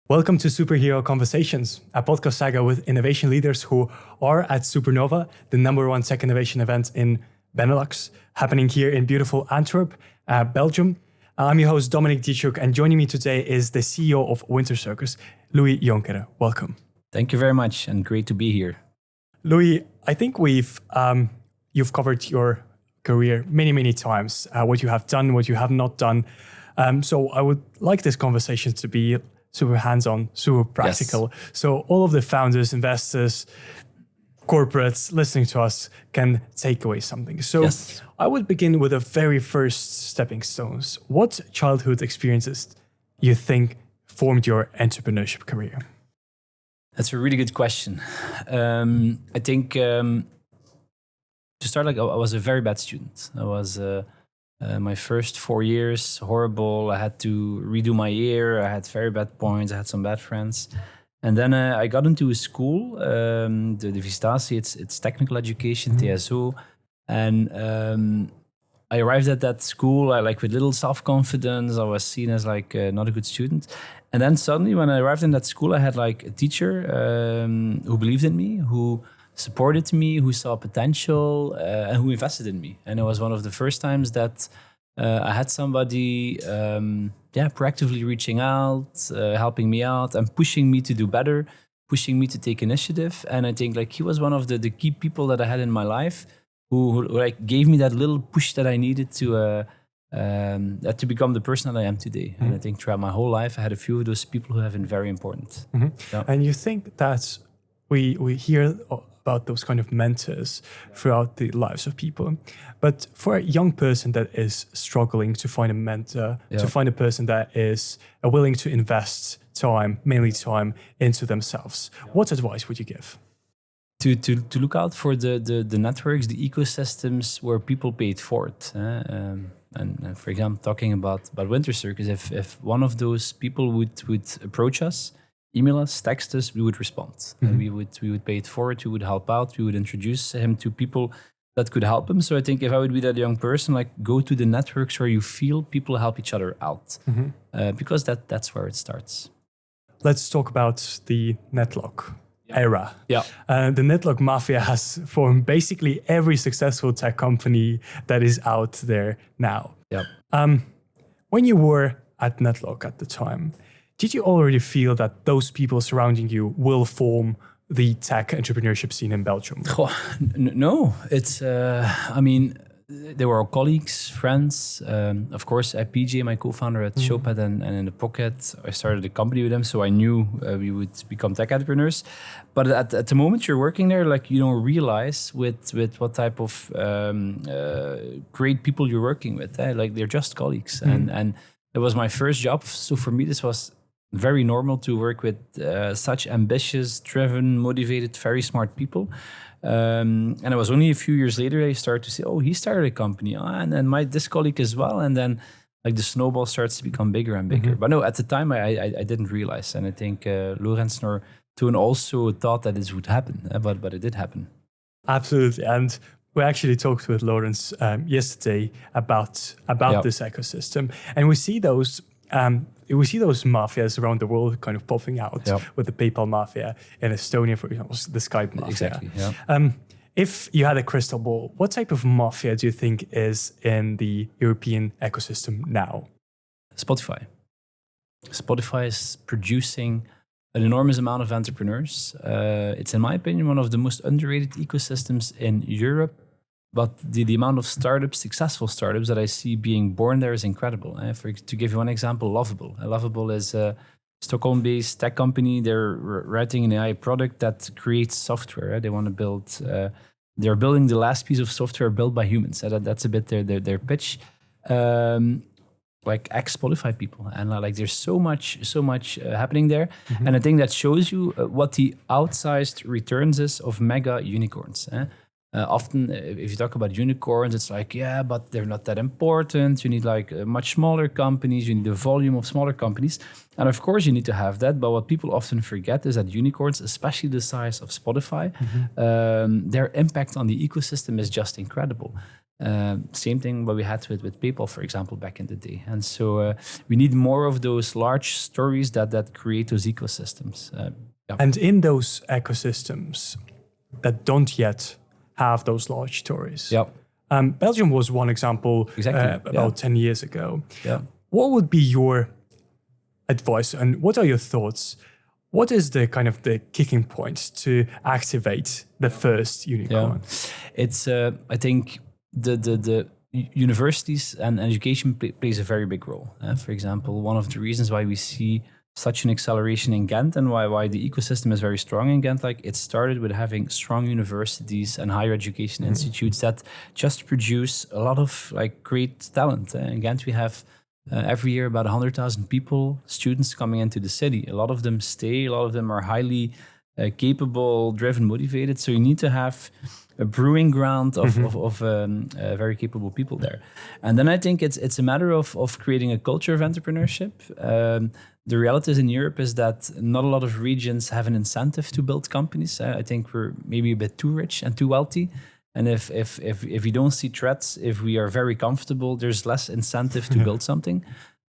Welcome to Superhero Conversations, a podcast saga with innovation leaders who are at SuperNova, the #1 tech innovation event in Benelux, happening here in beautiful Antwerp, Belgium. I'm your host, Domenik, and joining me today is the CEO of Wintercircus, Louis Jonkcheere. Welcome. Thank you very much, and great to be here. Louis, I think you've covered your career many times, what you have done, what you have not done. So I would like this conversation to be super hands-on, super practical. Yes. So all of the founders, investors, corporates listening to us can take away something. So yes. I would begin with the very first stepping stones. What childhood experiences you think formed your entrepreneurship career? That's a really good question. I think to start, I was a very bad student. I was my first 4 years horrible. I had to redo my year. I had very bad points. I had some bad friends, and then I got into a school, the Visitatie. It's technical education, TSO, and I arrived at that school with little self-confidence. I was seen as not a good student. And then suddenly when I arrived in that school, I had a teacher who believed in me, who supported me, who saw potential, and who invested in me. And it was one of the first times that I had somebody proactively reaching out, helping me out and pushing me to do better, pushing me to take initiative. And I think he was one of the key people that I had in my life who gave me that little push that I needed to become the person that I am today. Mm-hmm. And I think throughout my whole life, I had a few of those people who have been very important. Mm-hmm. Yeah. And you think that we hear about those kind of mentors throughout the lives of people. But for a young person that is struggling to find a mentor, to find a person that is willing to invest time, mainly time, into themselves, what advice would you give? To look out for the networks, the ecosystems where people pay it forward. And for example, talking about Wintercircus, if one of those people would approach us, email us, text us, we would respond. Mm-hmm. And we would pay it forward, we would help out, we would introduce him to people that could help him. So I think if I would be that young person, go to the networks where you feel people help each other out. Mm-hmm. Because that's where it starts. Let's talk about the Netlock era. Yeah. The Netlock mafia has formed basically every successful tech company that is out there now. Yeah. When you were at Netlock at the time, did you already feel that those people surrounding you will form the tech entrepreneurship scene in Belgium? No, it's, they were all colleagues, friends. Of course, at PJ, my co-founder at Showpad and in the Pocket, I started a company with them, so I knew we would become tech entrepreneurs. But at the moment you're working there, you don't realize with what type of great people you're working with. They're just colleagues. Mm-hmm. And it was my first job, so for me this was very normal to work with such ambitious, driven, motivated, very smart people. And it was only a few years later I started to say, oh, he started a company, and then this colleague as well. And then the snowball starts to become bigger and bigger. Mm-hmm. But no, at the time I didn't realize. And I think Lorenz nor Toon also thought that this would happen, but it did happen. Absolutely. And we actually talked with Lorenz yesterday about this ecosystem. And we see those mafias around the world kind of popping out with the PayPal mafia in Estonia, for example, the Skype mafia. Exactly, yeah. If you had a crystal ball, what type of mafia do you think is in the European ecosystem now? Spotify. Spotify is producing an enormous amount of entrepreneurs. It's, in my opinion, one of the most underrated ecosystems in Europe. But the amount of startups, successful startups that I see being born there is incredible. To give you one example, Lovable. Lovable is a Stockholm-based tech company. They're writing an AI product that creates software. They want to build. They're building the last piece of software built by humans. That's a bit their pitch. Ex-Spotify people, and there's so much happening there. Mm-hmm. And I think that shows you what the outsized returns is of mega unicorns. Often, if you talk about unicorns, it's but they're not that important. You need much smaller companies. You need the volume of smaller companies. And of course, you need to have that. But what people often forget is that unicorns, especially the size of Spotify, their impact on the ecosystem is just incredible. Same thing what we had with PayPal, for example, back in the day. And so we need more of those large stories that create those ecosystems. And in those ecosystems that don't yet have those large stories, Belgium was one example about 10 years ago. What would be your advice and what are your thoughts? What is the kind of the kicking point to activate the first unicorn? It's I think the universities and education plays a very big role. For example, one of the reasons why we see such an acceleration in Ghent and why the ecosystem is very strong in Ghent, like it started with having strong universities and higher education institutes that just produce a lot of like great talent. In Ghent we have every year about 100,000 people, students coming into the city. A lot of them stay, a lot of them are highly capable, driven, motivated. So you need to have a brewing ground of very capable people there. And then I think it's a matter of creating a culture of entrepreneurship. The reality in Europe is that not a lot of regions have an incentive to build companies. I think we're maybe a bit too rich and too wealthy. And if we don't see threats, if we are very comfortable, there's less incentive to build something.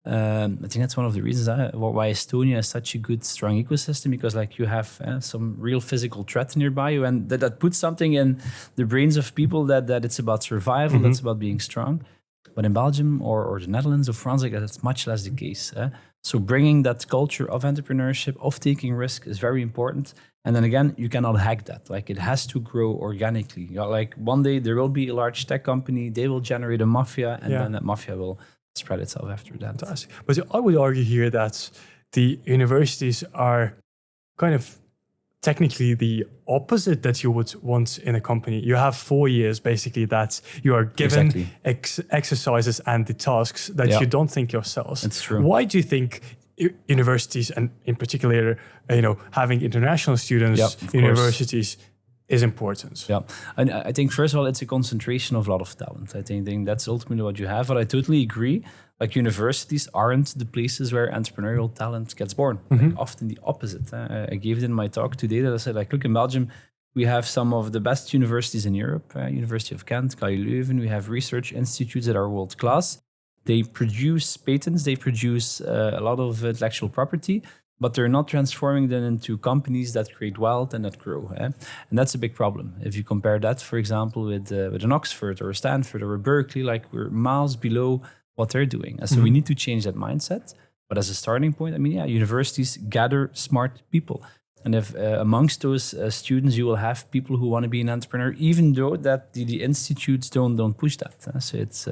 I think that's one of the reasons why Estonia is such a good, strong ecosystem, because like you have some real physical threat nearby you, and that puts something in the brains of people that it's about survival, that's about being strong. But in Belgium or the Netherlands or France, like that's much less the case. So bringing that culture of entrepreneurship, of taking risk is very important. And then again, you cannot hack that. Like it has to grow organically. You know, like one day there will be a large tech company, they will generate a mafia, and then that mafia will spread itself after that. Fantastic. But I would argue here that the universities are kind of technically the opposite that you would want in a company. You have 4 years basically that you are given exercises and the tasks that you don't think yourselves. It's true. Why do you think universities, and in particular, having international students, universities, is important? Yeah, and I think first of all, it's a concentration of a lot of talent. I think that's ultimately what you have. But I totally agree. Like universities aren't the places where entrepreneurial talent gets born. Like often the opposite. I gave it in my talk today that I said, like, look, in Belgium, we have some of the best universities in Europe. University of Ghent, KU Leuven. We have research institutes that are world class. They produce patents. They produce a lot of intellectual property, but they're not transforming them into companies that create wealth and that grow. And that's a big problem. If you compare that, for example, with an Oxford or a Stanford or a Berkeley, like we're miles below what they're doing. And so we need to change that mindset. But as a starting point, I mean, universities gather smart people. And if amongst those students, you will have people who want to be an entrepreneur, even though that the institutes don't push that. So it's...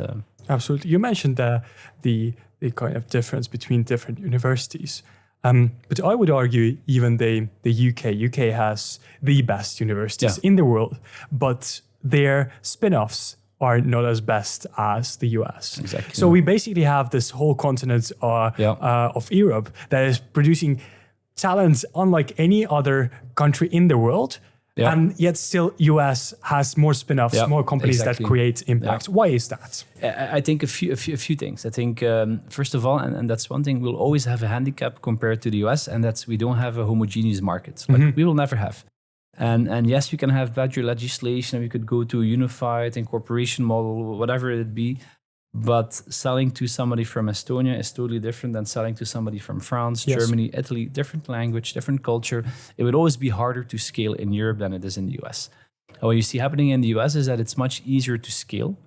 Absolutely. You mentioned the kind of difference between different universities. But I would argue even the UK has the best universities in the world, but their spin-offs are not as best as the US. Exactly. So we basically have this whole continent of Europe that is producing talent unlike any other country in the world. Yeah. And yet still US has more spin-offs, more companies that create impact. Why is that? I think a few things. I think, first of all, and that's one thing, we'll always have a handicap compared to the US, and that's we don't have a homogeneous market. Like we will never have. And yes, you can have better legislation, we could go to a unified incorporation model, whatever it be. But selling to somebody from Estonia is totally different than selling to somebody from France, Germany, Italy, different language, different culture. It would always be harder to scale in Europe than it is in the US. And what you see happening in the US is that it's much easier to scale.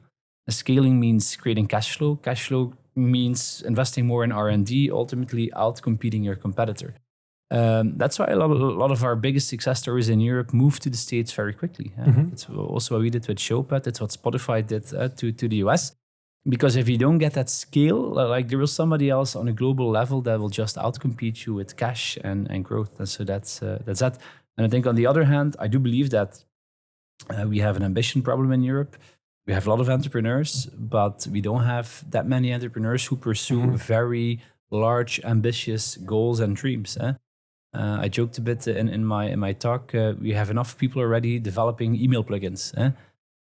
Scaling means creating cash flow. Cash flow means investing more in R&D, ultimately out-competing your competitor. That's why a lot of our biggest success stories in Europe moved to the States very quickly. It's also what we did with Showpad. It's what Spotify did to the US. Because if you don't get that scale, like there will somebody else on a global level that will just outcompete you with cash and growth. And so that's that. And I think on the other hand, I do believe that we have an ambition problem in Europe. We have a lot of entrepreneurs, but we don't have that many entrepreneurs who pursue very large, ambitious goals and dreams. I joked a bit in my talk. We have enough people already developing email plugins.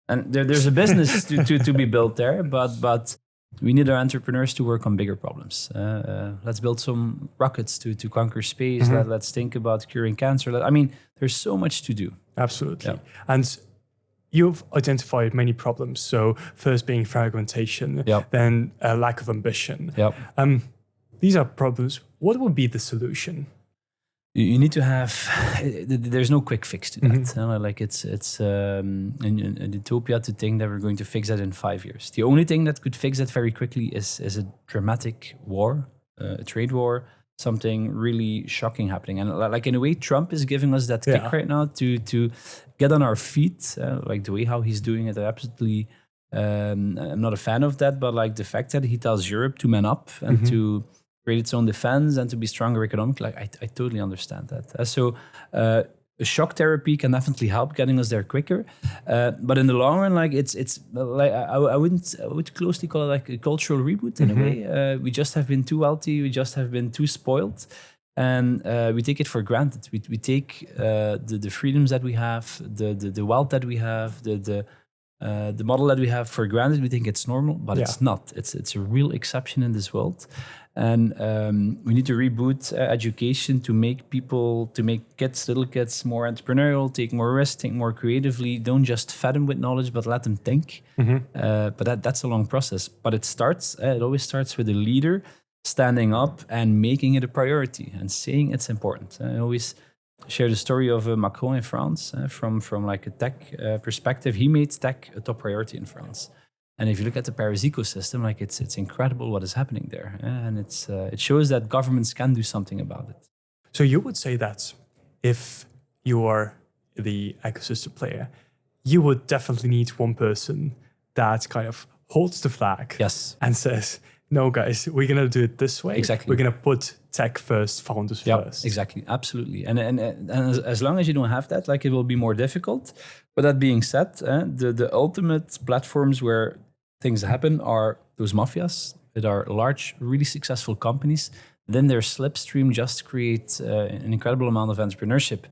And there's a business to be built there, but we need our entrepreneurs to work on bigger problems. Let's build some rockets to conquer space. Let's think about curing cancer. I mean, there's so much to do. Absolutely. Yeah. And you've identified many problems. So first being fragmentation, Yep. then a lack of ambition. Yep. These are problems. What would be the solution? You need to have. There's no quick fix to that. Like it's an utopia to think that we're going to fix that in 5 years. The only thing that could fix that very quickly is a dramatic war, a trade war, something really shocking happening. And like in a way, Trump is giving us that kick right now to get on our feet. Like the way how he's doing it, I absolutely. I'm not a fan of that, but like the fact that he tells Europe to man up and to create its own defense and to be stronger economically, like I totally understand that. So a shock therapy can definitely help getting us there quicker. But in the long run, like it's like I would closely call it like a cultural reboot in a way. We just have been too wealthy, we just have been too spoiled, and we take it for granted. We take the freedoms that we have, the wealth that we have, the model that we have for granted. We think it's normal, but it's not. It's a real exception in this world. And we need to reboot education to make little kids more entrepreneurial, take more risks, think more creatively. Don't just fed them with knowledge, but let them think. But that's a long process. But it always starts with a leader standing up and making it a priority and saying it's important. I always share the story of Macron in France from like a tech perspective. He made tech a top priority in France. And if you look at the Paris ecosystem, like it's incredible what is happening there, and it shows that governments can do something about it. So you would say that if you are the ecosystem player, you would definitely need one person that kind of holds the flag, and says, "No, guys, we're gonna do it this way. Exactly. We're gonna put tech first, founders first." Exactly, absolutely. And as long as you don't have that, like it will be more difficult. But that being said, the ultimate platforms where things happen are those mafias that are large, really successful companies. Then their slipstream just creates an incredible amount of entrepreneurship.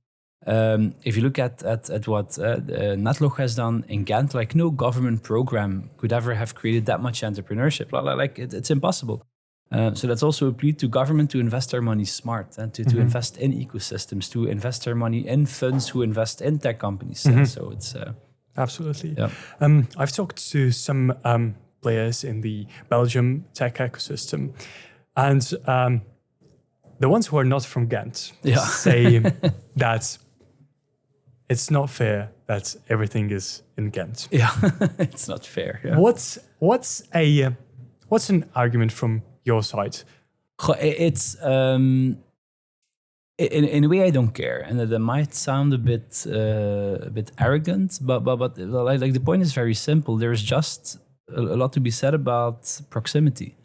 If you look at what Netlog has done in Ghent, like no government program could ever have created that much entrepreneurship. Like it's impossible. So that's also a plea to government to invest their money smart and to invest in ecosystems, to invest their money in funds who invest in tech companies. So it's absolutely. I've talked to some players in the Belgium tech ecosystem, and the ones who are not from Ghent say that it's not fair that everything is in Ghent. It's not fair. What's an argument from your side? It's in a way I don't care, and that might sound a bit arrogant, but like the point is very simple. There's just a lot to be said about proximity,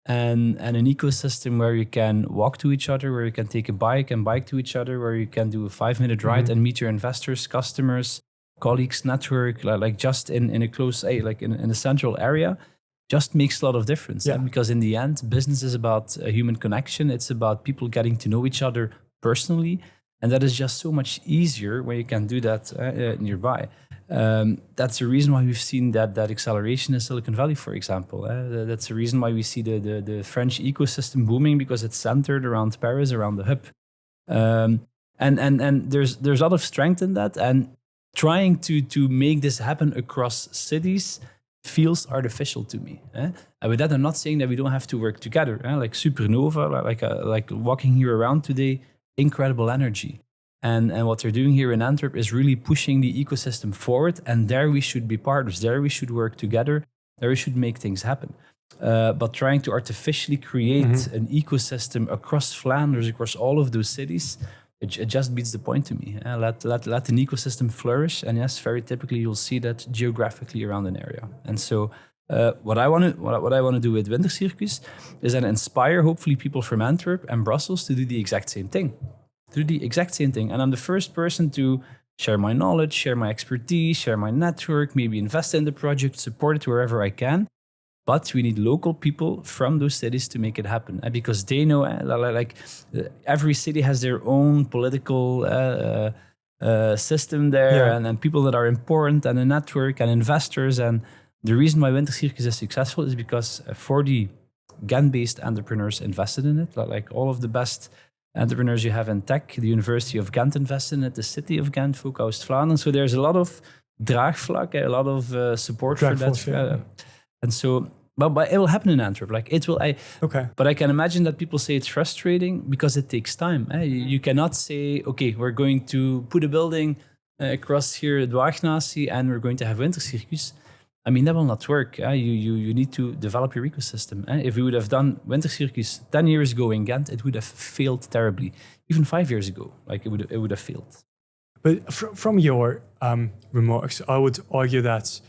and an ecosystem where you can walk to each other, where you can take a bike and bike to each other, where you can do a 5-minute ride and meet your investors, customers, colleagues, network, like just in a close, like in a central area. Just makes a lot of difference. Because in the end, business is about a human connection. It's about people getting to know each other personally. And that is just so much easier when you can do that nearby. That's the reason why we've seen that acceleration in Silicon Valley, for example. That's the reason why we see the French ecosystem booming, because it's centered around Paris, around the hub. And there's a lot of strength in that. And trying to make this happen across cities feels artificial to me. And with that, I'm not saying that we don't have to work together. Like SuperNova, like walking here around today, incredible energy. And what they're doing here in Antwerp is really pushing the ecosystem forward. And there we should be partners. There we should work together. There we should make things happen. But trying to artificially create an ecosystem across Flanders, across all of those cities, it just beats the point to me. Let an ecosystem flourish, and yes, very typically you'll see that geographically around an area. And so, what I want to do with Wintercircus is then inspire hopefully people from Antwerp and Brussels to do the exact same thing. And I'm the first person to share my knowledge, share my expertise, share my network, maybe invest in the project, support it wherever I can. But we need local people from those cities to make it happen, because they know, every city has their own political system there, and people that are important, and a network, and investors. And the reason why Wintercircus is successful is because 40 Ghent-based entrepreneurs invested in it. Like all of the best entrepreneurs you have in tech, the University of Ghent invested in it, the city of Ghent, Folk Oost-Vlaanderen. So there's a lot of draagvlak, a lot of support for that. Force, yeah. And so, but it will happen in Antwerp. Like it will. Okay. But I can imagine that people say it's frustrating because it takes time. You cannot say, okay, we're going to put a building across here, Dwaagnatie, and we're going to have Wintercircus. I mean, that will not work. You need to develop your ecosystem. If we would have done Wintercircus 10 years ago in Ghent, it would have failed terribly. Even 5 years ago, like it would have failed. But from your remarks, I would argue that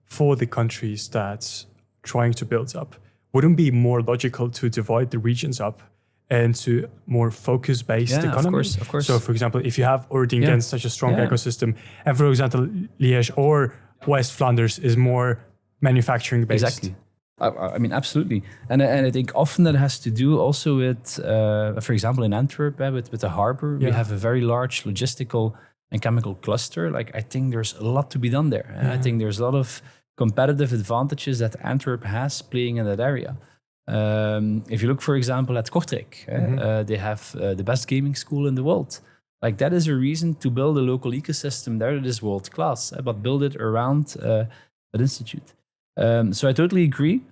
for the countries that trying to build up, wouldn't be more logical to divide the regions up into more focus-based economy? Of course. So, for example, if you have already in Ghent such a strong ecosystem, and for example, Liège or West Flanders is more manufacturing-based. Exactly. I mean, absolutely. And I think often that has to do also with, for example, in Antwerp, with the harbor, we have a very large logistical and chemical cluster. Like, I think there's a lot to be done there. I think there's a lot of competitive advantages that Antwerp has playing in that area. If you look, for example, at Kortrijk, they have the best gaming school in the world. Like, that is a reason to build a local ecosystem there that is world class, but build it around that institute. So I totally agree.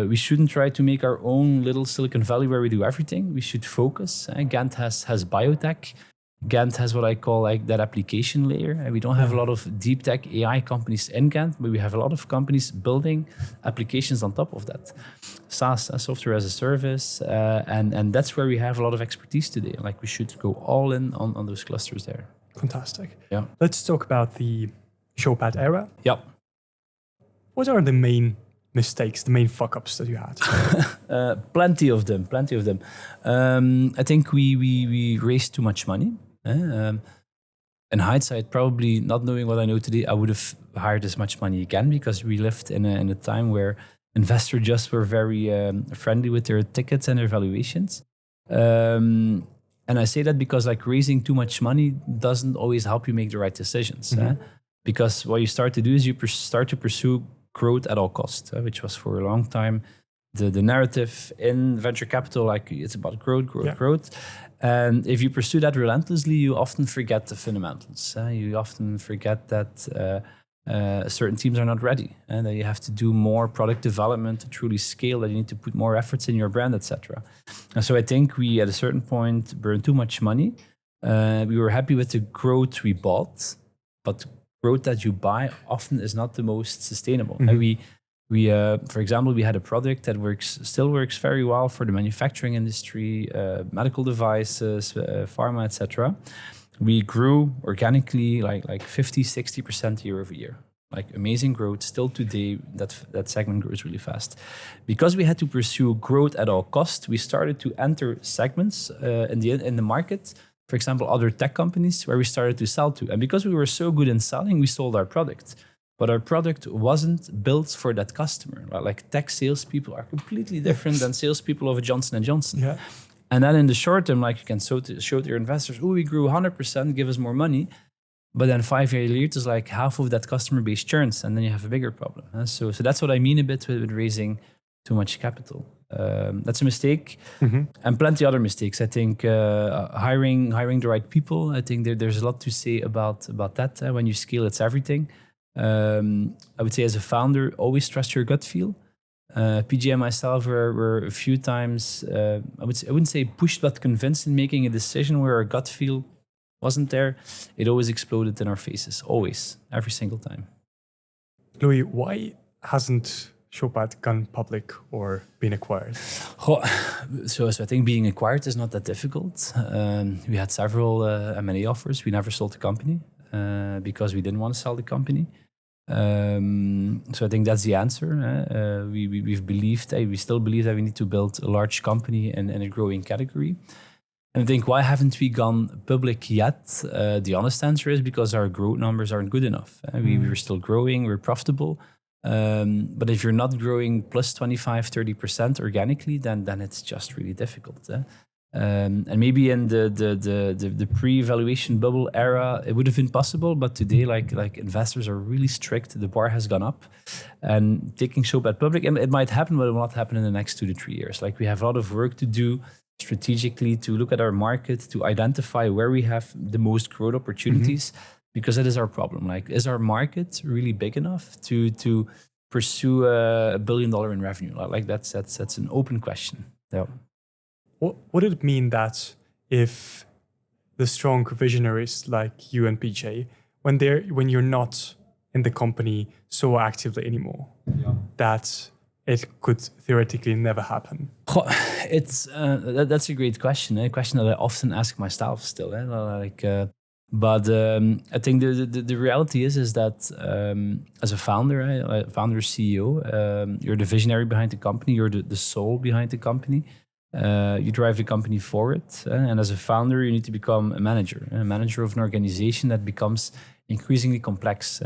We shouldn't try to make our own little Silicon Valley where we do everything. We should focus. Ghent has biotech. Ghent has what I call like that application layer. We don't have a lot of deep tech AI companies in Ghent, but we have a lot of companies building applications on top of that. SaaS, software as a service, and that's where we have a lot of expertise today. Like, we should go all in on those clusters there. Fantastic. Yeah. Let's talk about the Showpad era. Yeah. What are the main mistakes, the main fuck-ups that you had? Plenty of them. I think we raised too much money. In hindsight, probably not knowing what I know today, I would have hired as much money again, because we lived in a time where investors just were very friendly with their tickets and their valuations. And I say that because like raising too much money doesn't always help you make the right decisions. Because what you start to do is you start to pursue growth at all costs, which was for a long time the narrative in venture capital. Like, it's about growth. And if you pursue that relentlessly, you often forget the fundamentals. You often forget that certain teams are not ready, and that you have to do more product development to truly scale, that you need to put more efforts in your brand, etc. And so I think we, at a certain point, burned too much money. We were happy with the growth we bought, but growth that you buy often is not the most sustainable. And we for example, we had a product that still works very well for the manufacturing industry, medical devices, pharma, etc. We grew organically like 50-60% year over year. Like, amazing growth. Still today, that segment grows really fast. Because we had to pursue growth at all costs, we started to enter segments in the market. For example, other tech companies where we started to sell to. And because we were so good in selling, we sold our product. But our product wasn't built for that customer. Like, tech salespeople are completely different than salespeople of a Johnson & Johnson. Yeah. And then in the short term, like, you can show to your investors, we grew 100%, give us more money. But then 5 years later, it's like half of that customer base churns, and then you have a bigger problem. So that's what I mean a bit with raising too much capital. That's a mistake, and plenty other mistakes. I think hiring the right people. I think there's a lot to say about that. When you scale, it's everything. I would say, as a founder, always trust your gut feel. PJ and myself were a few times, I wouldn't say pushed, but convinced in making a decision where our gut feel wasn't there. It always exploded in our faces, always, every single time. Louis, why hasn't Showpad gone public or been acquired? So I think being acquired is not that difficult. We had several M&A offers. We never sold the company because we didn't want to sell the company. So I think that's the answer. We've believed, we still believe that we need to build a large company in a growing category. And I think, why haven't we gone public yet? The honest answer is because our growth numbers aren't good enough. We're still growing, we're profitable. But if you're not growing plus 25-30% organically, then it's just really difficult. And maybe in the pre-valuation bubble era, it would have been possible. But today, like investors are really strict. The bar has gone up, and taking Showpad public, and it might happen, but it will not happen in the next 2 to 3 years. Like, we have a lot of work to do strategically to look at our market, to identify where we have the most growth opportunities. because that is our problem. Like, is our market really big enough to pursue $1 billion in revenue? Like that's an open question. Yeah. What would it mean that if the strong visionaries like you and PJ, when you're not in the company so actively anymore, that it could theoretically never happen? It's that's a great question. A question that I often ask myself still. But I think the reality is that as a founder, founder CEO, you're the visionary behind the company. You're the soul behind the company. You drive the company forward. And as a founder, you need to become a manager of an organization that becomes increasingly complex.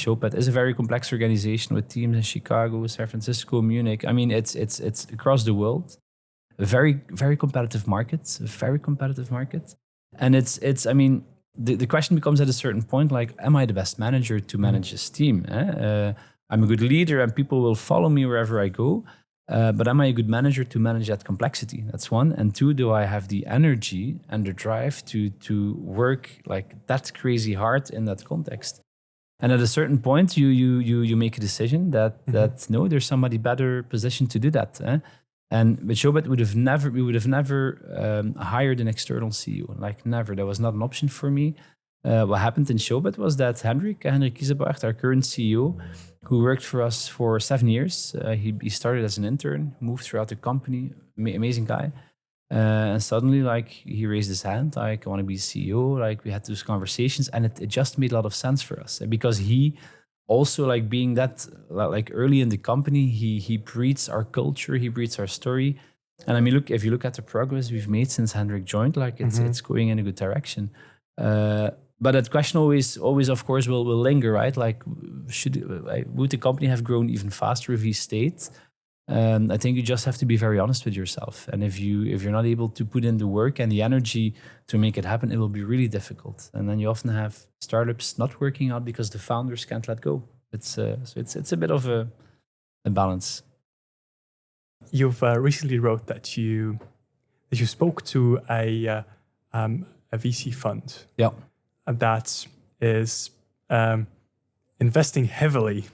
Showpad is a very complex organization with teams in Chicago, San Francisco, Munich. I mean, it's across the world. A very, very competitive market. And it's. I mean, the question becomes at a certain point, like, am I the best manager to manage this team? I'm a good leader, and people will follow me wherever I go. But am I a good manager to manage that complexity? That's one. And two, do I have the energy and the drive to work like that crazy hard in that context? And at a certain point, you make a decision that no, there's somebody better positioned to do that. And with Showpad, we would have never hired an external CEO. Like, never. That was not an option for me. What happened in Showpad was that Hendrik Kiesebaert, our current CEO, who worked for us for 7 years, he started as an intern, moved throughout the company, amazing guy. And suddenly, like, he raised his hand, like, I want to be CEO. Like, we had those conversations, and it just made a lot of sense for us. Because he also, like, being that, like, early in the company, he breeds our culture, he breeds our story. And I mean, if you look at the progress we've made since Hendrik joined, like, it's going in a good direction. But that question always, of course, will linger, right? Like, would the company have grown even faster if he stayed? I think you just have to be very honest with yourself. And if you're not able to put in the work and the energy to make it happen, it will be really difficult. And then you often have startups not working out because the founders can't let go. It's a bit of a balance. You've recently wrote that you spoke to a VC fund. Yeah. That is investing heavily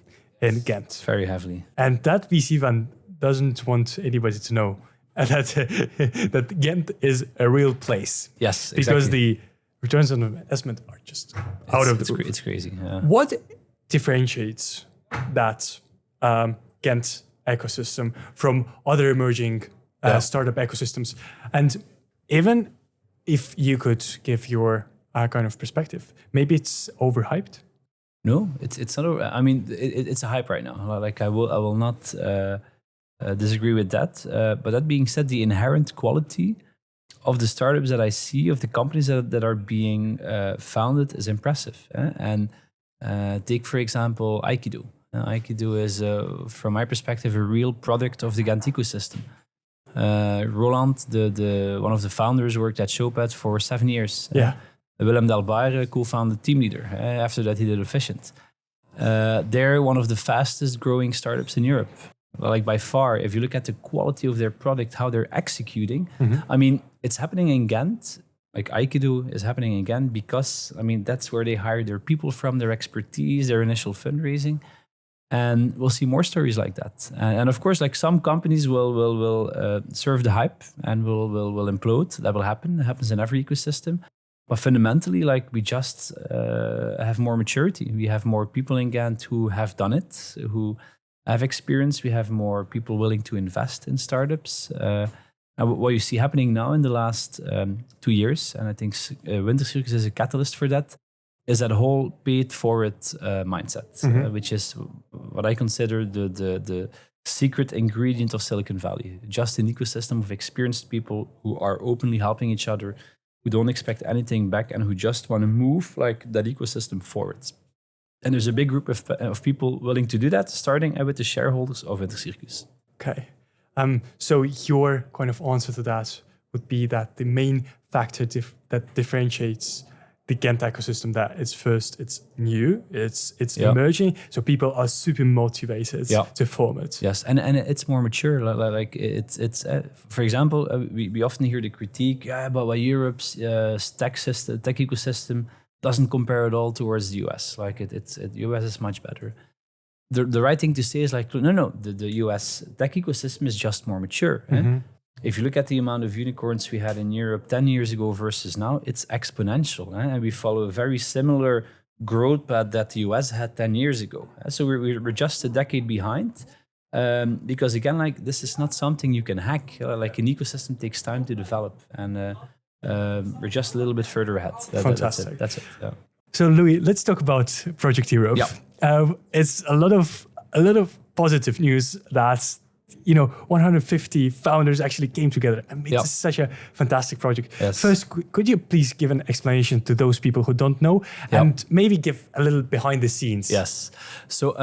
in Ghent. Very heavily. And that VC fund doesn't want anybody to know that Ghent is a real place. Yes, exactly. Because the returns on investment are just out of the roof. It's crazy. Yeah. What differentiates that Ghent ecosystem from other emerging startup ecosystems? And even if you could give your kind of perspective, maybe it's overhyped. No, it's not. I mean, it's a hype right now. Like, I will not disagree with that. But that being said, the inherent quality of the startups that I see, of the companies that are being founded, is impressive. And take, for example, Aikido. Aikido is, from my perspective, a real product of the Ghent ecosystem. Roland, the one of the founders, worked at Showpad for 7 years. Yeah. Willem Delbare co-founded Team Leader. After that, he did Efficient. They're one of the fastest growing startups in Europe. Like, by far, if you look at the quality of their product, how they're executing, I mean, it's happening in Ghent. Like, Aikido is happening in Ghent because, I mean, that's where they hire their people from, their expertise, their initial fundraising. And we'll see more stories like that. And of course, like, some companies will serve the hype and will implode. That will happen. It happens in every ecosystem. But fundamentally, like, we just have more maturity. We have more people in Ghent who have done it, who have experience. We have more people willing to invest in startups. And what you see happening now in the last 2 years, and I think Wintercircus is a catalyst for that, is that whole pay-it-forward mindset, which is what I consider the secret ingredient of Silicon Valley. Just an ecosystem of experienced people who are openly helping each other, who don't expect anything back, and who just want to move, like, that ecosystem forward. And there's a big group of people willing to do that, starting with the shareholders of Wintercircus. Okay. So your kind of answer to that would be that the main factor that differentiates the Ghent ecosystem, that it's new, it's emerging, so people are super motivated to form it. Yes, and it's more mature. Like, it's for example, we often hear the critique, but Europe's tech ecosystem doesn't compare at all towards the US. Like US is much better. The right thing to say is like, no, the US tech ecosystem is just more mature. If you look at the amount of unicorns we had in Europe 10 years ago versus now, it's exponential. And we follow a very similar growth path that the US had 10 years ago. So we're just a decade behind. Because again, like this is not something you can hack. Like an ecosystem takes time to develop. And we're just a little bit further ahead. Fantastic. That's it. Yeah. So Louis, let's talk about Project Europe. Yeah. It's a lot of positive news that 150 founders actually came together and made this such a fantastic project. Yes. First, could you please give an explanation to those people who don't know and maybe give a little behind the scenes? Yes. So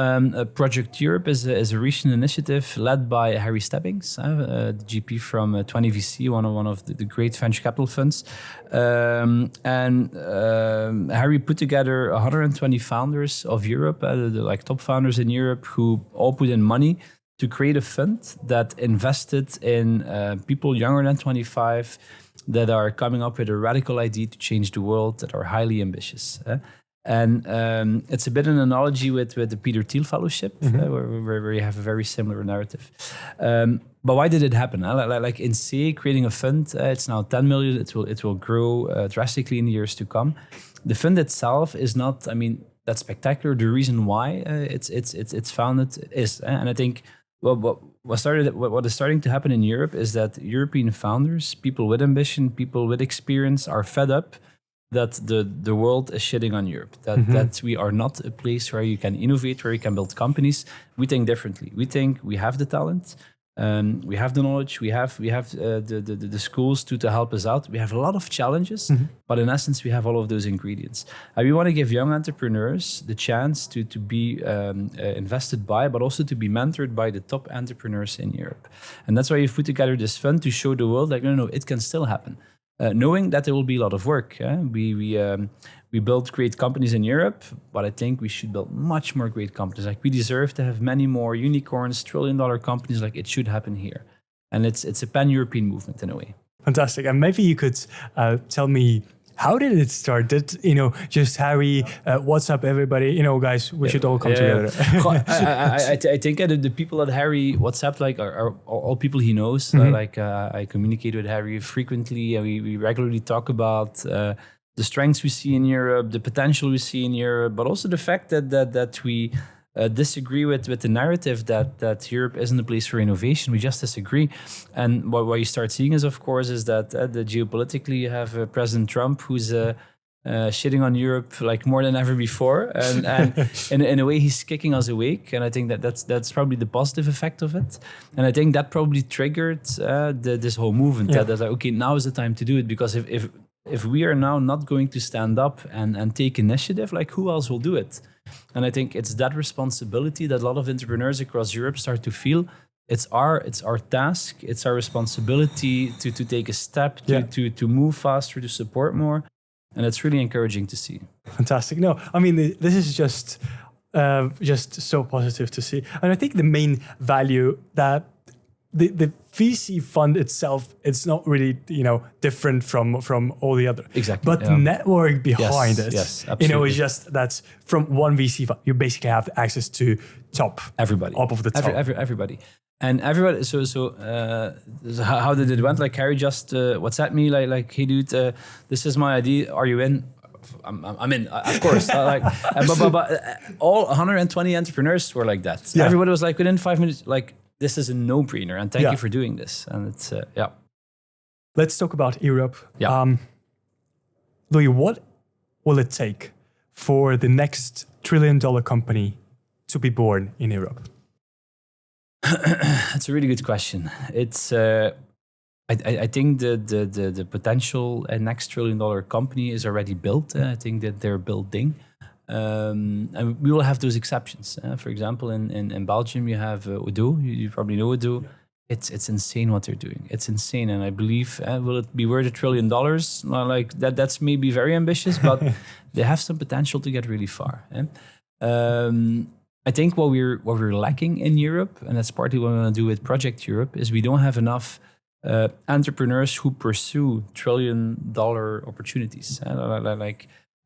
Project Europe is a recent initiative led by Harry Stebbings, the GP from 20VC, one of the great venture capital funds. Harry put together 120 founders of Europe, the top founders in Europe, who all put in money to create a fund that invested in people younger than 25 that are coming up with a radical idea to change the world, that are highly ambitious. And it's a bit an analogy with the Peter Thiel Fellowship, where you have a very similar narrative. But why did it happen? Like in C, creating a fund, it's now 10 million. It will grow drastically in the years to come. The fund itself is not, that's spectacular. The reason why it's founded is, and I think what is starting to happen in Europe is that European founders, people with ambition, people with experience, are fed up that the world is shitting on Europe. That we are not a place where you can innovate, where you can build companies. We think differently. We think we have the talent. We have the knowledge, we have the schools to help us out. We have a lot of challenges, but in essence, we have all of those ingredients. And we want to give young entrepreneurs the chance to be invested by, but also to be mentored by the top entrepreneurs in Europe. And that's why we've put together this fund to show the world, like, no, it can still happen. Knowing that there will be a lot of work. We build great companies in Europe, but I think we should build much more great companies. Like we deserve to have many more unicorns, trillion-dollar companies. Like it should happen here, and it's a pan-European movement in a way. Fantastic. And maybe you could tell me, how did it start? Did just Harry WhatsApp everybody? Guys, we should all come together. I think the people that Harry WhatsApp are all people he knows. I communicate with Harry frequently, and we regularly talk about the strengths we see in Europe, the potential we see in Europe, but also the fact that we disagree with the narrative that Europe isn't a place for innovation. We just disagree. And what you start seeing is, of course, is that geopolitically you have President Trump who's shitting on Europe like more than ever before. And in a way, he's kicking us awake. And I think that's probably the positive effect of it. And I think that probably triggered this whole movement. That's like, okay, now is the time to do it. Because if we are now not going to stand up and take initiative, like who else will do it? And I think it's that responsibility that a lot of entrepreneurs across Europe start to feel. It's our task, it's our responsibility to take a step, to move faster, to support more. And it's really encouraging to see. Fantastic. No, this is just so positive to see. And I think the main value that the VC fund itself, it's not really different from all the other. Exactly. But the network behind it, yes, absolutely. It's just that's from one VC fund, you basically have access to everybody, top of the top, everybody, and everybody. So how did it went? Like Harry just WhatsApp me like, hey dude, this is my idea. Are you in? I'm in, of course. But all 120 entrepreneurs were like that. Yeah. Everybody was like within 5 minutes, like. This is a no-brainer, and thank you for doing this. And it's Let's talk about Europe. Yeah. Louis, what will it take for the next trillion-dollar company to be born in Europe? That's a really good question. It's I think the potential next trillion-dollar company is already built. I think that they're building. And we will have those exceptions. For example, in Belgium, you have Udo. You probably know Udo. It's insane what they're doing. It's insane. And I believe, will it be worth $1 trillion? Well, like that's maybe very ambitious, but they have some potential to get really far. I think what we're lacking in Europe, and that's partly what we want to do with Project Europe, is we don't have enough entrepreneurs who pursue $1 trillion opportunities.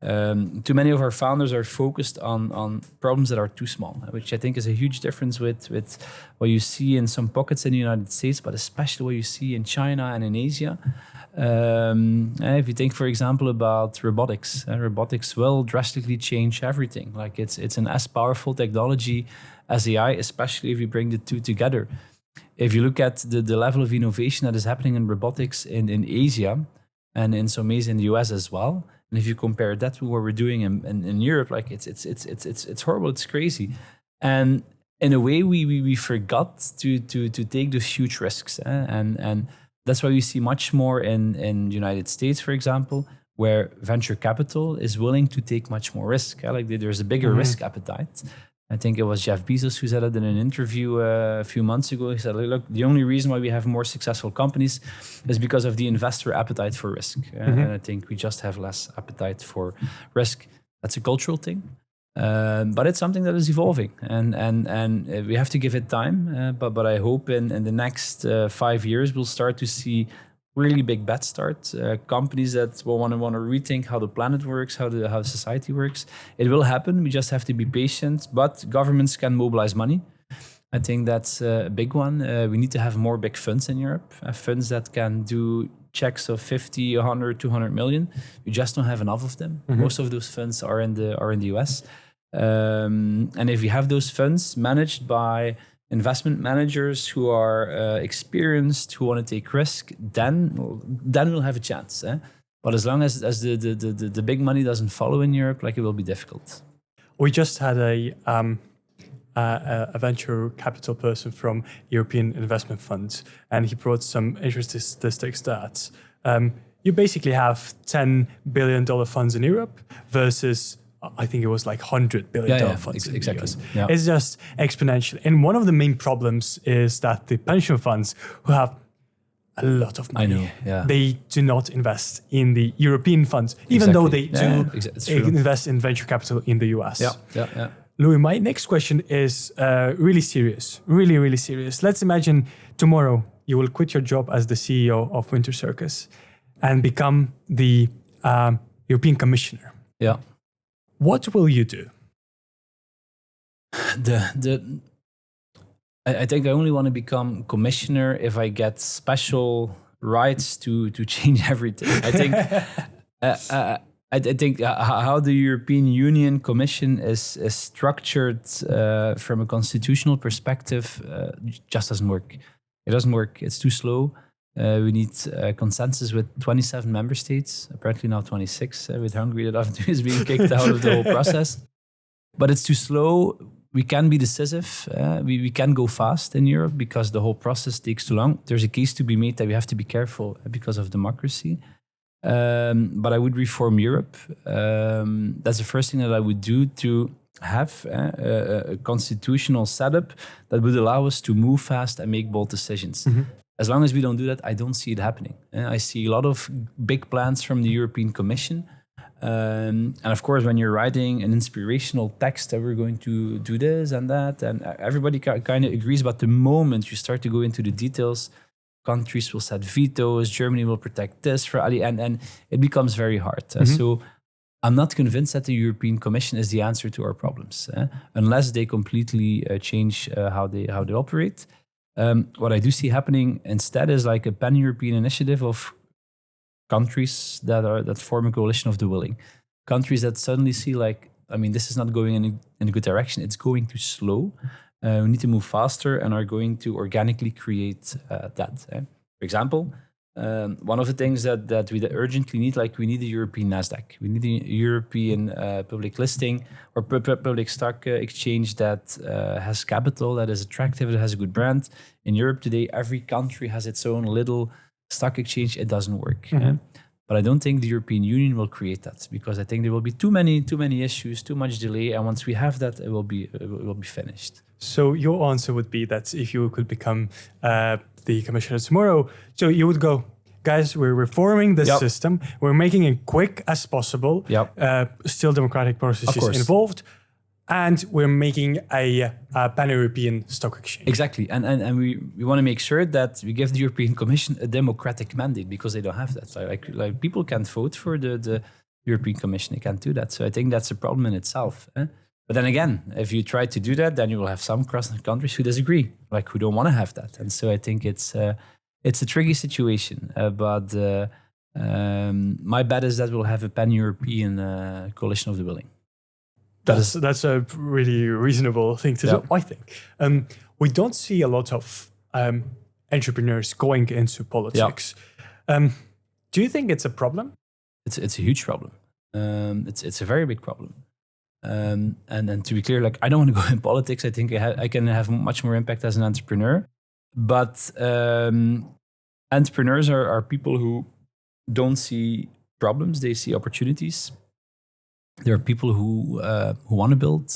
Too many of our founders are focused on problems that are too small, which I think is a huge difference with what you see in some pockets in the United States, but especially what you see in China and in Asia. If you think, for example, about robotics, robotics will drastically change everything. Like it's an as powerful technology as AI, especially if you bring the two together. If you look at the level of innovation that is happening in robotics in Asia and in some Asia in the US as well, and if you compare that to what we're doing in Europe, like it's horrible, it's crazy. And in a way, we forgot to take those huge risks, and that's why we see much more in the United States, for example, where venture capital is willing to take much more risk. Like there's a bigger risk appetite. I think it was Jeff Bezos who said it in an interview a few months ago. He said, look, the only reason why we have more successful companies is because of the investor appetite for risk. And I think we just have less appetite for risk. That's a cultural thing. But it's something that is evolving, and we have to give it time. But I hope in the next 5 years we'll start to see really big bets start. Companies that will want to rethink how the planet works, how society works. It will happen. We just have to be patient. But governments can mobilize money. I think that's a big one. We need to have more big funds in Europe, funds that can do checks of 50, 100, 200 million. We just don't have enough of them. Most of those funds are in the US. And if you have those funds managed by investment managers who are experienced, who want to take risk, then we'll have a chance. But as long as the big money doesn't follow in Europe, like it will be difficult. We just had a venture capital person from European investment funds, and he brought some interesting statistics that you basically have $10 billion funds in Europe versus I think it was like $100 billion funds in the US. Yeah. It's just exponential. And one of the main problems is that the pension funds who have a lot of money, they do not invest in the European funds, even though they do invest in venture capital in the US. Louis, my next question is really serious, really serious. Let's imagine tomorrow you will quit your job as the CEO of Wintercircus and become the European Commissioner. Yeah. What will you do? I think I only want to become commissioner if I get special rights to change everything. I think I think how the European Union Commission is structured from a constitutional perspective just doesn't work. It doesn't work. It's too slow. We need consensus with 27 member states, apparently now 26, with Hungary that often is being kicked out of the whole process. But it's too slow. We can be decisive. We can go fast in Europe because the whole process takes too long. There's a case to be made that we have to be careful because of democracy. But I would reform Europe. That's the first thing that I would do, to have a constitutional setup that would allow us to move fast and make bold decisions. As long as we don't do that, I don't see it happening. I see a lot of big plans from the European Commission. And of course, when you're writing an inspirational text that we're going to do this and that, and everybody kind of agrees, but the moment you start to go into the details, countries will set vetoes, Germany will protect this, and it becomes very hard. So I'm not convinced that the European Commission is the answer to our problems, unless they completely change how they operate. What I do see happening instead is like a pan-European initiative of countries that form a coalition of the willing. Countries that suddenly see this is not going in a good direction. It's going too slow. We need to move faster and are going to organically create that. For example, one of the things that we urgently need, we need a European NASDAQ. We need a European public listing or public stock exchange that has capital, that is attractive, that has a good brand. In Europe today, every country has its own little stock exchange. It doesn't work. But I don't think the European Union will create that, because I think there will be too many issues, too much delay. And once we have that, it will be finished. So your answer would be that if you could become the commissioner tomorrow, so you would go, guys, we're reforming the system. We're making it quick as possible. Still democratic processes involved. And we're making a pan-European stock exchange. Exactly. And we want to make sure that we give the European Commission a democratic mandate, because they don't have that. Like people can't vote for the European Commission, they can't do that. So I think that's a problem in itself. But then again, if you try to do that, then you will have some countries who disagree, like who don't want to have that. And so I think it's a tricky situation. But my bet is that we'll have a pan-European coalition of the willing. That's a really reasonable thing to do, I think. We don't see a lot of entrepreneurs going into politics. Do you think it's a problem? It's a huge problem. It's a very big problem. And to be clear, like I don't want to go in politics. I think I can have much more impact as an entrepreneur. But entrepreneurs are people who don't see problems; they see opportunities. There are people who want to build,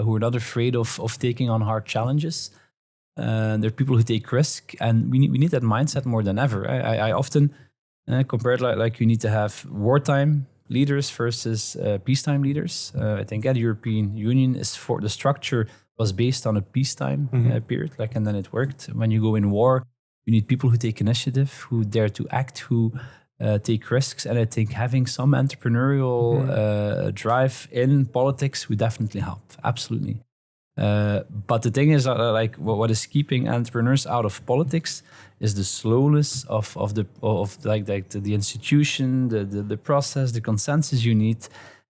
who are not afraid of taking on hard challenges. There are people who take risk, and we need that mindset more than ever. I often compare it like you need to have wartime leaders versus peacetime leaders. I think the European Union the structure was based on a peacetime period, and then it worked. When you go in war, you need people who take initiative, who dare to act, who take risks. And I think having some entrepreneurial drive in politics would definitely help. Absolutely. But the thing is, what is keeping entrepreneurs out of politics is the slowness of the institution, the process, the consensus you need.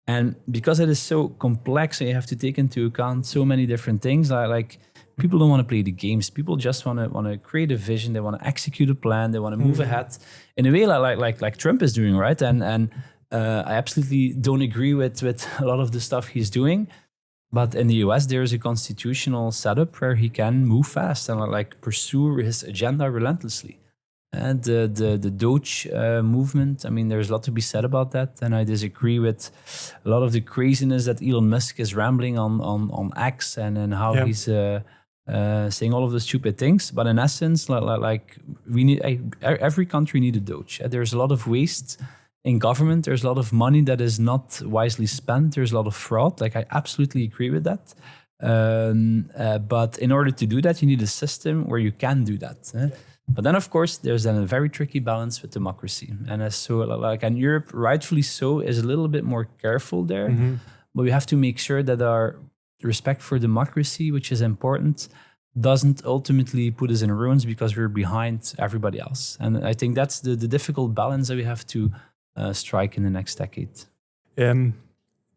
And because it is so complex and you have to take into account so many different things, like people don't want to play the games. People just want to create a vision. They want to execute a plan. They want to move ahead in a way like Trump is doing, right? And I absolutely don't agree with a lot of the stuff he's doing. But in the US, there is a constitutional setup where he can move fast and pursue his agenda relentlessly. And the Doge movement, I mean, there's a lot to be said about that. And I disagree with a lot of the craziness that Elon Musk is rambling on X and how he's saying all of the stupid things. But in essence, we need every country needs a Doge. There's a lot of waste in government. There's a lot of money that is not wisely spent. There's a lot of fraud. I absolutely agree with that. But in order to do that, you need a system where you can do that. But then, of course, there's then a very tricky balance with democracy. And so, and Europe, rightfully so, is a little bit more careful there. But we have to make sure that our respect for democracy, which is important, doesn't ultimately put us in ruins because we're behind everybody else. And I think that's the difficult balance that we have to strike in the next decade.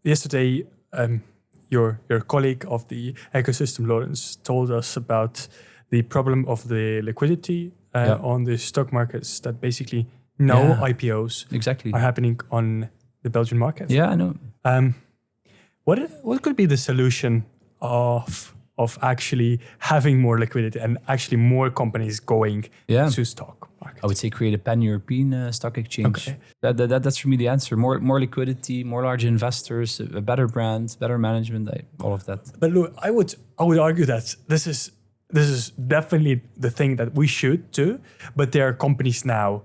Yesterday, your colleague of the ecosystem, Lawrence, told us about the problem of the liquidity on the stock markets, that basically no IPOs are happening on the Belgian market. Yeah, I know. What could be the solution of actually having more liquidity and actually more companies going to stock market? I would say create a pan-European stock exchange. Okay. That's for me the answer. More liquidity, more large investors, a better brand, better management, all of that. But look, I would argue that this is definitely the thing that we should do. But there are companies now,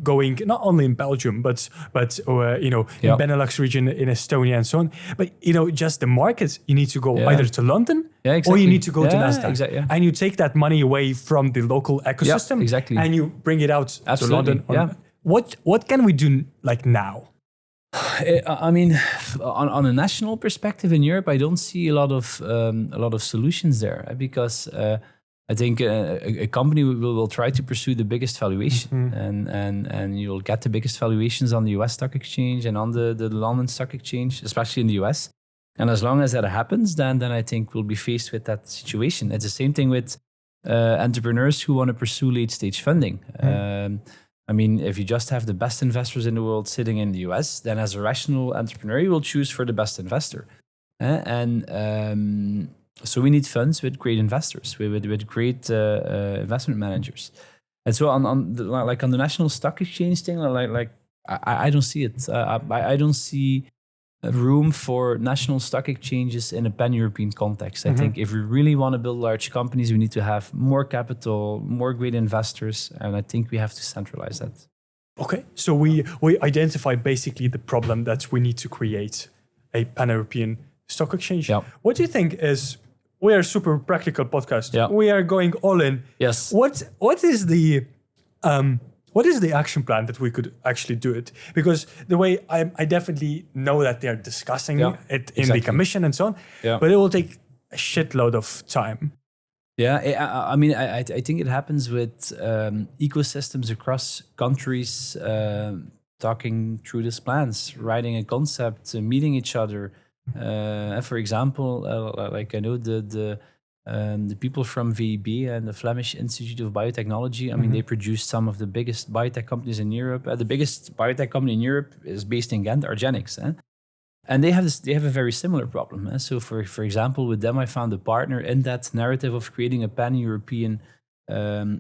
going not only in Belgium, but in Benelux region, in Estonia and so on. But just the markets, you need to go either to London or you need to go to Nasdaq, and you take that money away from the local ecosystem, and you bring it out to London. What can we do now? I mean, on a national perspective in Europe, I don't see a lot of solutions there, because I think a company will try to pursue the biggest valuation, and you'll get the biggest valuations on the US stock exchange and on the London stock exchange, especially in the US. And as long as that happens, then I think we'll be faced with that situation. It's the same thing with entrepreneurs who want to pursue late stage funding. I mean, if you just have the best investors in the world sitting in the US, then as a rational entrepreneur, you will choose for the best investor. So we need funds with great investors, with great investment managers. And so on the national stock exchange thing, I don't see it. I don't see room for national stock exchanges in a pan-European context. I think if we really want to build large companies, we need to have more capital, more great investors, and I think we have to centralize that. Okay, so we identify basically the problem that we need to create a pan-European stock exchange. Yeah. What do you think is... We are a super practical podcast. Yeah. We are going all in. Yes. What is the What is the action plan that we could actually do it? Because the way I definitely know that they're discussing it in the commission and so on, but it will take a shitload of time. Yeah, I mean, I think it happens with ecosystems across countries talking through these plans, writing a concept, meeting each other. For example, like I know the people from VEB and the Flemish Institute of Biotechnology. I mean, they produce some of the biggest biotech companies in Europe. The biggest biotech company in Europe is based in Ghent, Argenix. And they have a very similar problem. So for example, with them, I found a partner in that narrative of creating a pan-European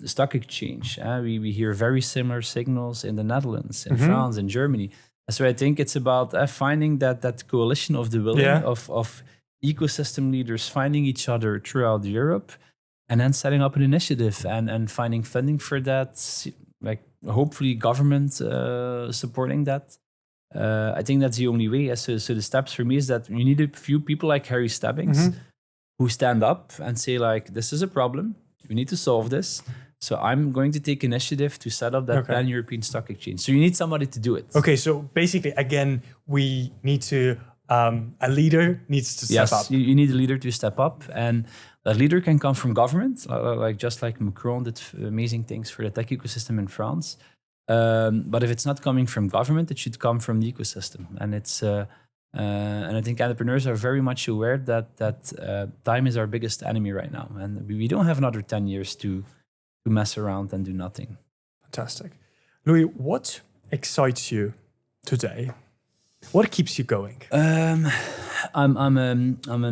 stock exchange. We hear very similar signals in the Netherlands, in France, in Germany. So I think it's about finding that coalition of the willing of ecosystem leaders finding each other throughout Europe, and then setting up an initiative and finding funding for that, like hopefully government supporting that. I think that's the only way. So the steps for me is that you need a few people like Harry Stebbings who stand up and say like, this is a problem, we need to solve this. So I'm going to take initiative to set up that pan-European stock exchange. So you need somebody to do it. Okay, so basically, again, we need to, a leader needs to step up. Yes, you need a leader to step up. And that leader can come from government, just like Macron did amazing things for the tech ecosystem in France. But if it's not coming from government, it should come from the ecosystem. And it's and I think entrepreneurs are very much aware that time is our biggest enemy right now, and we don't have another 10 years to mess around and do nothing. Fantastic, Louis. What excites you today? What keeps you going? I'm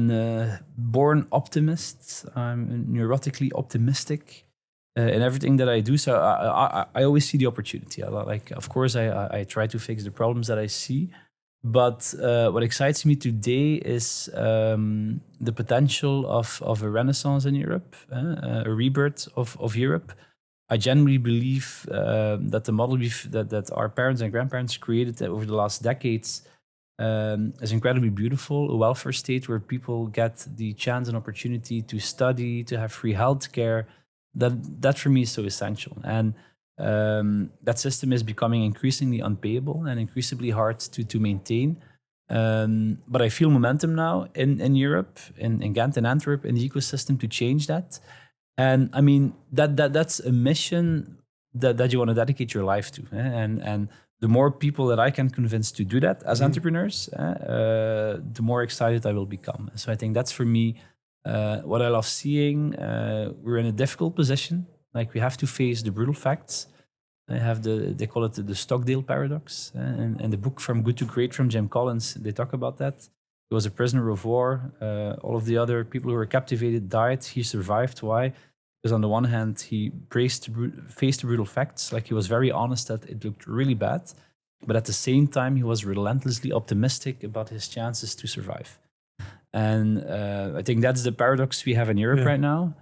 a born optimist. I'm neurotically optimistic. In everything that I do, so I always see the opportunity. Of course, I try to fix the problems that I see, but what excites me today is the potential of a renaissance in Europe, a rebirth of Europe. I genuinely believe that the model that our parents and grandparents created over the last decades is incredibly beautiful. A welfare state where people get the chance and opportunity to study, to have free healthcare. That for me is so essential. And that system is becoming increasingly unpayable and increasingly hard to maintain. But I feel momentum now in Europe, in Ghent and Antwerp, in the ecosystem to change that. And I mean, that's a mission that you want to dedicate your life to. And the more people that I can convince to do that as entrepreneurs, the more excited I will become. So I think that's for me what I love seeing. We're in a difficult position. Like, we have to face the brutal facts. They call it the Stockdale paradox. And the book From Good to Great from Jim Collins, they talk about that. He was a prisoner of war. All of the other people who were captivated died. He survived. Why? Because on the one hand, he faced the brutal facts. Like, he was very honest that it looked really bad. But at the same time, he was relentlessly optimistic about his chances to survive. And I think that's the paradox we have in Europe right now.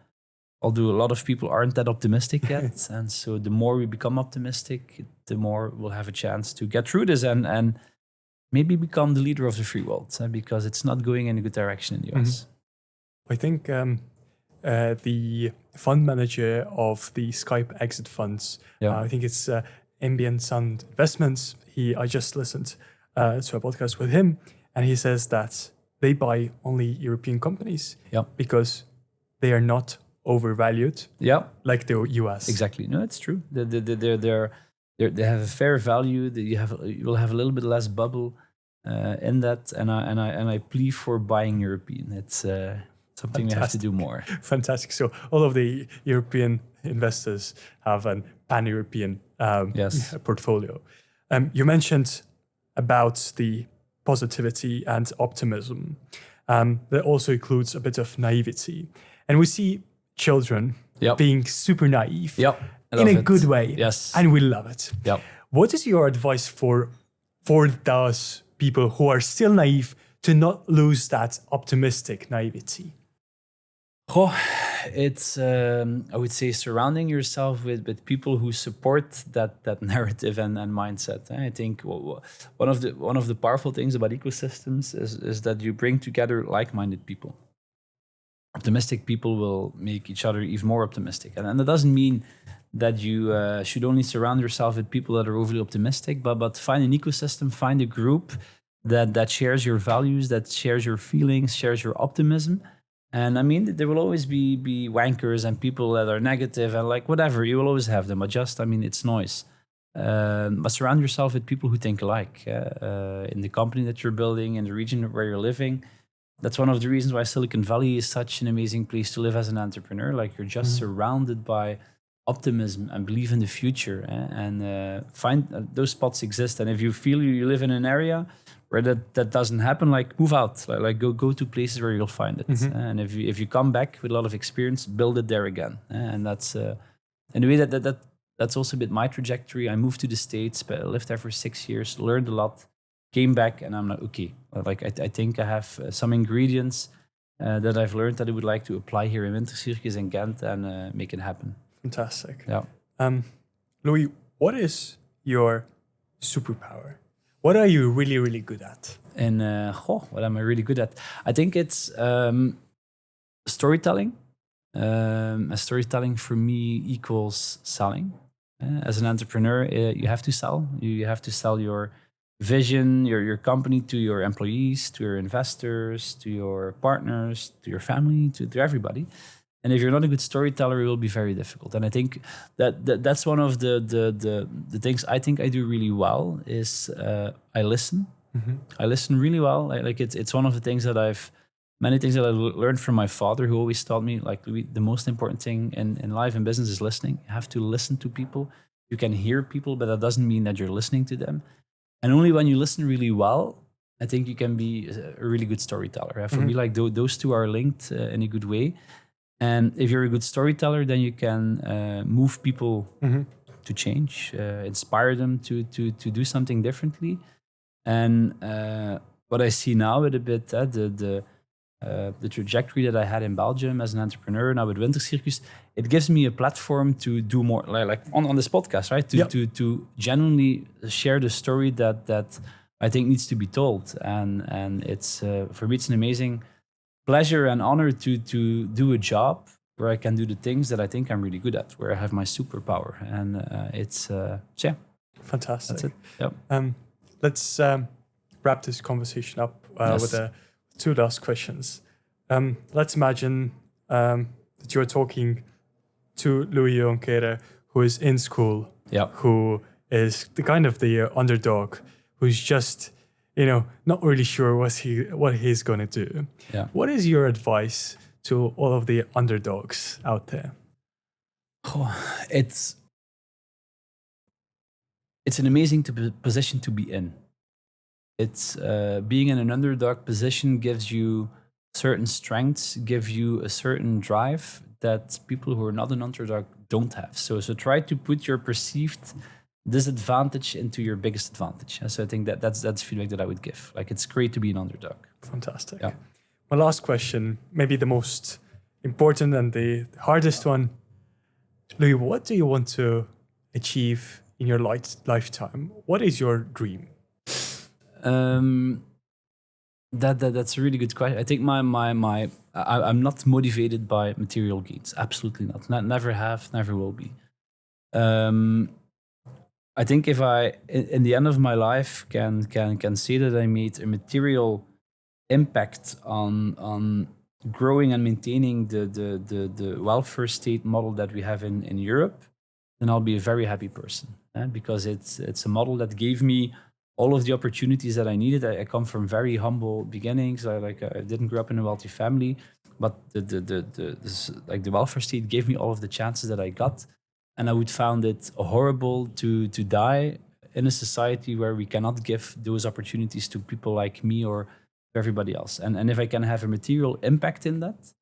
Although a lot of people aren't that optimistic yet. And so the more we become optimistic, the more we'll have a chance to get through this and maybe become the leader of the free world, because it's not going in a good direction in the US. I think the fund manager of the Skype exit funds, I think it's Ambient Sun Investments. I just listened to a podcast with him, and he says that they buy only European companies because they are not overvalued like the US. Exactly. No, it's true. They have a fair value. You will have a little bit less bubble in that, and I plea for buying European. It's something we have to do more. Fantastic. So all of the European investors have an pan-European portfolio. You mentioned about the positivity and optimism. That also includes a bit of naivety. And we see children being super naive in a good way. Yes. And we love it. Yep. What is your advice for those people who are still naive to not lose that optimistic naivety? It's I would say surrounding yourself with people who support that narrative and mindset. I think one of the powerful things about ecosystems is that you bring together like-minded people. Optimistic people will make each other even more optimistic, and that doesn't mean that you should only surround yourself with people that are overly optimistic, but find an ecosystem, find a group that shares your values, that shares your feelings, shares your optimism. And I mean, there will always be wankers and people that are negative and like whatever. You will always have them. But just, I mean, it's noise. But surround yourself with people who think alike in the company that you're building, in the region where you're living. That's one of the reasons why Silicon Valley is such an amazing place to live as an entrepreneur. Like you're just surrounded by optimism and believe in the future, and find those spots exist. And if you feel you live in an area where that doesn't happen, like move out, like go to places where you'll find it. And if you come back with a lot of experience, build it there again. And that's in a way that's also a bit my trajectory. I moved to the States, but I lived there for 6 years, learned a lot, came back, and I'm like, okay, like I think I have some ingredients that I've learned that I would like to apply here in Wintercircus in Ghent and make it happen. Fantastic. Yeah. Louis, what is your superpower? What are you really, really good at? And what am I really good at? I think it's storytelling. Storytelling for me equals selling. As an entrepreneur, you have to sell. You have to sell your vision, your company to your employees, to your investors, to your partners, to your family, to everybody. And if you're not a good storyteller, it will be very difficult. And I think that's one of the things I think I do really well is I listen. I listen really well. Like it's one of the things that many things that I learned from my father, who always taught me, like the most important thing in life and business is listening. You have to listen to people. You can hear people, but that doesn't mean that you're listening to them. And only when you listen really well, I think you can be a really good storyteller. For me, like those two are linked in a good way. And if you're a good storyteller, then you can move people to change, inspire them to do something differently. And what I see now with a bit the trajectory that I had in Belgium as an entrepreneur, now with Wintercircus, it gives me a platform to do more, like on this podcast, right? To genuinely share the story that I think needs to be told. And it's for me, it's an amazing pleasure and honor to do a job where I can do the things that I think I'm really good at, where I have my superpower. And it's fantastic. That's it. Yep. Let's wrap this conversation up with 2 last questions. Let's imagine that you're talking to Louis Jonckheere, who is in school, who is the kind of the underdog, who's just not really sure what he's going to do. Yeah. What is your advice to all of the underdogs out there? It's an amazing position to be in. It's being in an underdog position gives you certain strengths, gives you a certain drive that people who are not an underdog don't have. So try to put your perceived disadvantage into your biggest advantage. So I think that's feedback that I would give. Like, it's great to be an underdog. Fantastic. Yeah. My last question, maybe the most important and the hardest one. Louis, what do you want to achieve in your lifetime? What is your dream? That's a really good question. I think I'm not motivated by material gains. Absolutely not. Never have, never will be. I think if I, in the end of my life, can say that I made a material impact on growing and maintaining the welfare state model that we have in Europe, then I'll be a very happy person. Because it's a model that gave me all of the opportunities that I needed. I come from very humble beginnings. I didn't grow up in a wealthy family, but the welfare state gave me all of the chances that I got. And I would find it horrible to die in a society where we cannot give those opportunities to people like me or everybody else. And if I can have a material impact in that,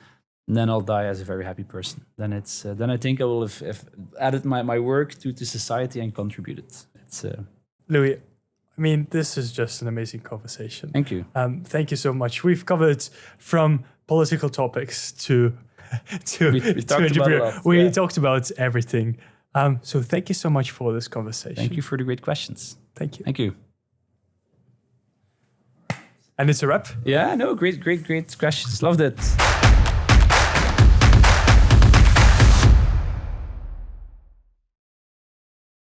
then I'll die as a very happy person. Then I think I will have added my work to society and contributed. Louis, I mean, this is just an amazing conversation. Thank you. Thank you so much. We've covered from political topics to we talked about a lot. We talked about everything. So thank you so much for this conversation. Thank you for the great questions. Thank you. Thank you. And it's a wrap. Yeah, no, great questions. Loved it.